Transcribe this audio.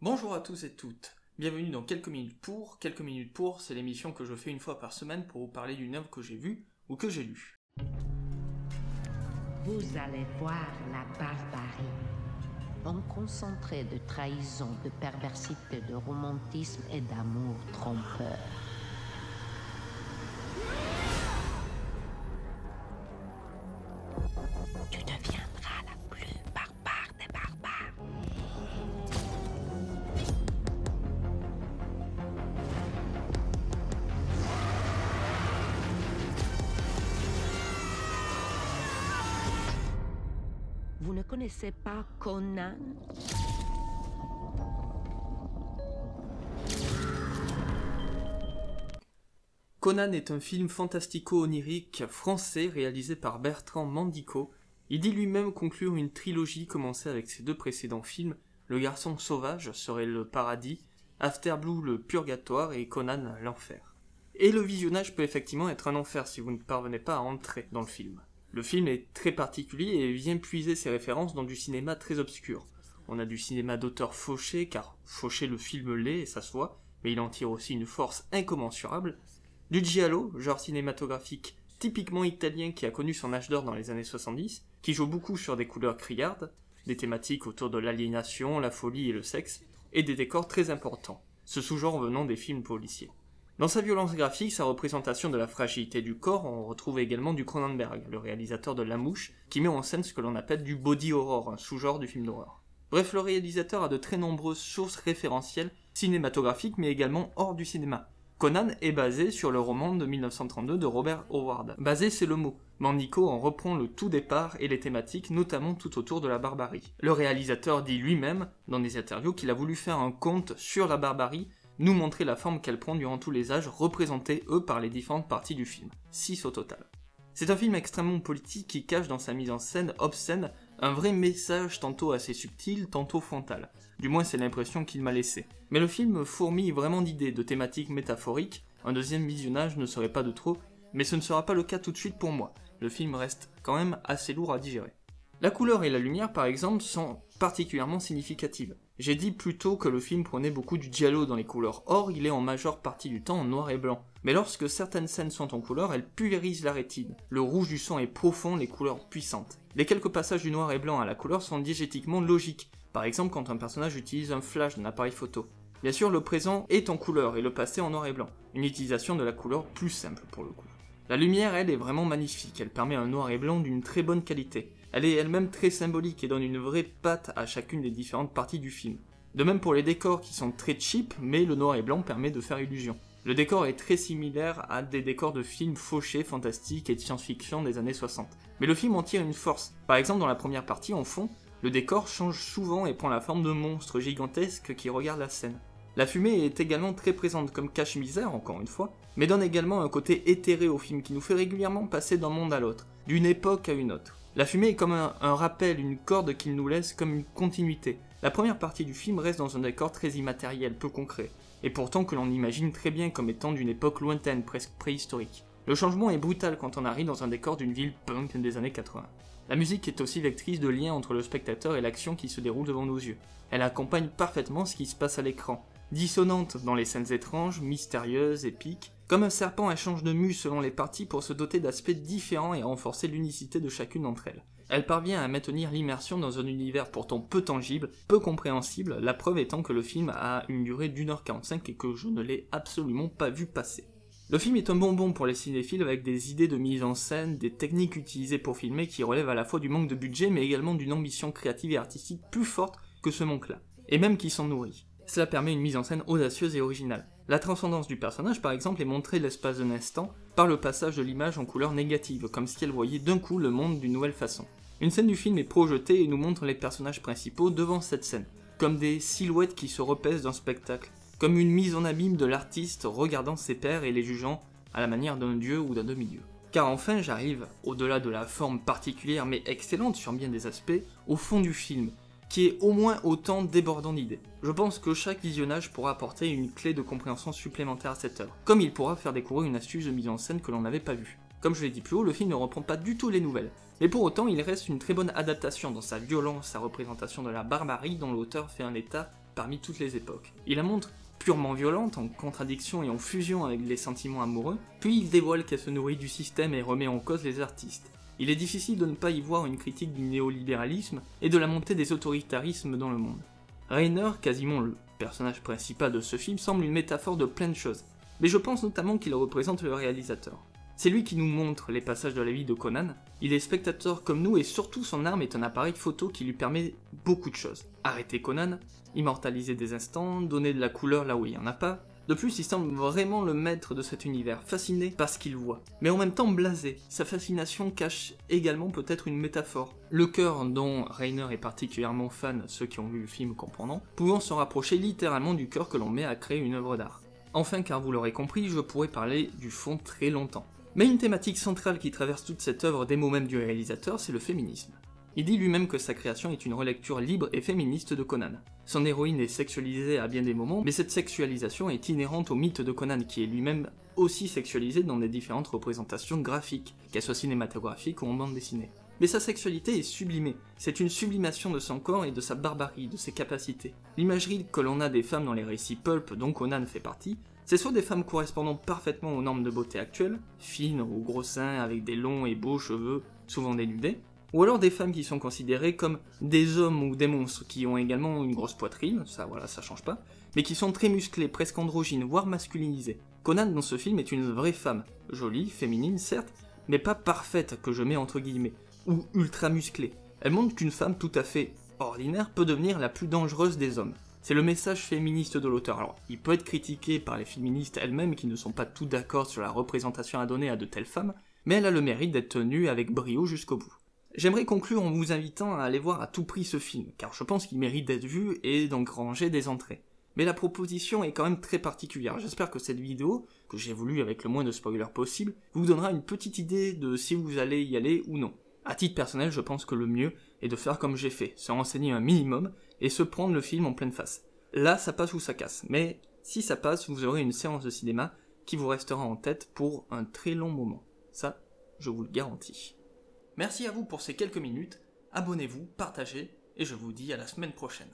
Bonjour à tous et toutes, bienvenue dans Quelques minutes pour. Quelques minutes pour, c'est l'émission que je fais une fois par semaine pour vous parler d'une œuvre que j'ai vue ou que j'ai lue. Vous allez voir la barbarie. Un concentré de trahison, de perversité, de romantisme et d'amour trompeur. Tu deviendras la plus barbare des barbares. Vous ne connaissez pas Conan? Conan est un film fantastico-onirique français réalisé par Bertrand Mandico. Il dit lui-même conclure une trilogie commencée avec ses deux précédents films, Le Garçon Sauvage serait le paradis, After Blue le purgatoire et Conan l'enfer. Et le visionnage peut effectivement être un enfer si vous ne parvenez pas à entrer dans le film. Le film est très particulier et vient puiser ses références dans du cinéma très obscur. On a du cinéma d'auteur fauché, car fauché le film l'est et ça se voit, mais il en tire aussi une force incommensurable. Du giallo, genre cinématographique typiquement italien qui a connu son âge d'or dans les années 70, qui joue beaucoup sur des couleurs criardes, des thématiques autour de l'aliénation, la folie et le sexe, et des décors très importants, ce sous-genre venant des films policiers. Dans sa violence graphique, sa représentation de la fragilité du corps, on retrouve également du Cronenberg, le réalisateur de La Mouche, qui met en scène ce que l'on appelle du body horror, un sous-genre du film d'horreur. Bref, le réalisateur a de très nombreuses sources référentielles cinématographiques, mais également hors du cinéma. Conan est basé sur le roman de 1932 de Robert Howard. Basé, c'est le mot. Mandico en reprend le tout départ et les thématiques, notamment tout autour de la barbarie. Le réalisateur dit lui-même, dans des interviews, qu'il a voulu faire un conte sur la barbarie, nous montrer la forme qu'elle prend durant tous les âges, représentés, eux, par les différentes parties du film. 6 au total. C'est un film extrêmement politique qui cache dans sa mise en scène obscène un vrai message tantôt assez subtil, tantôt frontal. Du moins c'est l'impression qu'il m'a laissé. Mais le film fourmille vraiment d'idées, de thématiques métaphoriques, un deuxième visionnage ne serait pas de trop, mais ce ne sera pas le cas tout de suite pour moi. Le film reste quand même assez lourd à digérer. La couleur et la lumière par exemple sont particulièrement significatives. J'ai dit plus tôt que le film prenait beaucoup du giallo dans les couleurs, or il est en majeure partie du temps en noir et blanc. Mais lorsque certaines scènes sont en couleur, elles pulvérisent la rétine. Le rouge du sang est profond, les couleurs puissantes. Les quelques passages du noir et blanc à la couleur sont diégétiquement logiques, par exemple quand un personnage utilise un flash d'un appareil photo. Bien sûr, le présent est en couleur et le passé en noir et blanc, une utilisation de la couleur plus simple pour le coup. La lumière, elle, est vraiment magnifique, elle permet un noir et blanc d'une très bonne qualité. Elle est elle-même très symbolique et donne une vraie patte à chacune des différentes parties du film. De même pour les décors qui sont très cheap, mais le noir et blanc permet de faire illusion. Le décor est très similaire à des décors de films fauchés, fantastiques et de science-fiction des années 60. Mais le film en tire une force. Par exemple, dans la première partie, en fond, le décor change souvent et prend la forme de monstres gigantesques qui regardent la scène. La fumée est également très présente comme cache-misère, encore une fois, mais donne également un côté éthéré au film qui nous fait régulièrement passer d'un monde à l'autre, d'une époque à une autre. La fumée est comme un rappel, une corde qu'il nous laisse comme une continuité. La première partie du film reste dans un décor très immatériel, peu concret, et pourtant que l'on imagine très bien comme étant d'une époque lointaine, presque préhistorique. Le changement est brutal quand on arrive dans un décor d'une ville punk des années 80. La musique est aussi vectrice de lien entre le spectateur et l'action qui se déroule devant nos yeux. Elle accompagne parfaitement ce qui se passe à l'écran. Dissonante dans les scènes étranges, mystérieuses, épiques, comme un serpent elle change de mue selon les parties pour se doter d'aspects différents et renforcer l'unicité de chacune d'entre elles. Elle parvient à maintenir l'immersion dans un univers pourtant peu tangible, peu compréhensible, la preuve étant que le film a une durée d'1h45 et que je ne l'ai absolument pas vu passer. Le film est un bonbon pour les cinéphiles avec des idées de mise en scène, des techniques utilisées pour filmer qui relèvent à la fois du manque de budget mais également d'une ambition créative et artistique plus forte que ce manque-là, et même qui s'en nourrit. Cela permet une mise en scène audacieuse et originale. La transcendance du personnage par exemple est montrée l'espace d'un instant par le passage de l'image en couleur négative, comme si elle voyait d'un coup le monde d'une nouvelle façon. Une scène du film est projetée et nous montre les personnages principaux devant cette scène, comme des silhouettes qui se repaissent d'un spectacle, comme une mise en abîme de l'artiste regardant ses pairs et les jugeant à la manière d'un dieu ou d'un demi-dieu. Car enfin j'arrive, au-delà de la forme particulière mais excellente sur bien des aspects, au fond du film, qui est au moins autant débordant d'idées. Je pense que chaque visionnage pourra apporter une clé de compréhension supplémentaire à cette œuvre, comme il pourra faire découvrir une astuce de mise en scène que l'on n'avait pas vue. Comme je l'ai dit plus haut, le film ne reprend pas du tout les nouvelles, mais pour autant il reste une très bonne adaptation dans sa violence, sa représentation de la barbarie dont l'auteur fait un état parmi toutes les époques. Il la montre purement violente, en contradiction et en fusion avec les sentiments amoureux, puis il dévoile qu'elle se nourrit du système et remet en cause les artistes. Il est difficile de ne pas y voir une critique du néolibéralisme et de la montée des autoritarismes dans le monde. Rainer, quasiment le personnage principal de ce film, semble une métaphore de plein de choses, mais je pense notamment qu'il représente le réalisateur. C'est lui qui nous montre les passages de la vie de Conan, il est spectateur comme nous et surtout son arme est un appareil photo qui lui permet beaucoup de choses. Arrêter Conan, immortaliser des instants, donner de la couleur là où il n'y en a pas. De plus, il semble vraiment le maître de cet univers, fasciné par ce qu'il voit, mais en même temps blasé. Sa fascination cache également peut-être une métaphore. Le cœur dont Rainer est particulièrement fan, ceux qui ont vu le film comprendront, pouvant se rapprocher littéralement du cœur que l'on met à créer une œuvre d'art. Enfin, car vous l'aurez compris, je pourrais parler du fond très longtemps. Mais une thématique centrale qui traverse toute cette œuvre des mots même du réalisateur, c'est le féminisme. Il dit lui-même que sa création est une relecture libre et féministe de Conan. Son héroïne est sexualisée à bien des moments, mais cette sexualisation est inhérente au mythe de Conan qui est lui-même aussi sexualisé dans des différentes représentations graphiques, qu'elles soient cinématographiques ou en bande dessinée. Mais sa sexualité est sublimée, c'est une sublimation de son corps et de sa barbarie, de ses capacités. L'imagerie que l'on a des femmes dans les récits pulp dont Conan fait partie, c'est soit des femmes correspondant parfaitement aux normes de beauté actuelles, fines, aux gros seins, avec des longs et beaux cheveux, souvent dénudés, ou alors des femmes qui sont considérées comme des hommes ou des monstres qui ont également une grosse poitrine, ça voilà, ça change pas, mais qui sont très musclées, presque androgynes, voire masculinisées. Conan dans ce film est une vraie femme, jolie, féminine certes, mais pas parfaite que je mets entre guillemets, ou ultra musclée. Elle montre qu'une femme tout à fait ordinaire peut devenir la plus dangereuse des hommes. C'est le message féministe de l'auteur. Alors, il peut être critiqué par les féministes elles-mêmes qui ne sont pas tout d'accord sur la représentation à donner à de telles femmes, mais elle a le mérite d'être tenue avec brio jusqu'au bout. J'aimerais conclure en vous invitant à aller voir à tout prix ce film, car je pense qu'il mérite d'être vu et d'engranger des entrées. Mais la proposition est quand même très particulière. J'espère que cette vidéo, que j'ai voulu avec le moins de spoilers possible, vous donnera une petite idée de si vous allez y aller ou non. À titre personnel, je pense que le mieux est de faire comme j'ai fait, se renseigner un minimum et se prendre le film en pleine face. Là, ça passe ou ça casse, mais si ça passe, vous aurez une séance de cinéma qui vous restera en tête pour un très long moment. Ça, je vous le garantis. Merci à vous pour ces quelques minutes, abonnez-vous, partagez, et je vous dis à la semaine prochaine.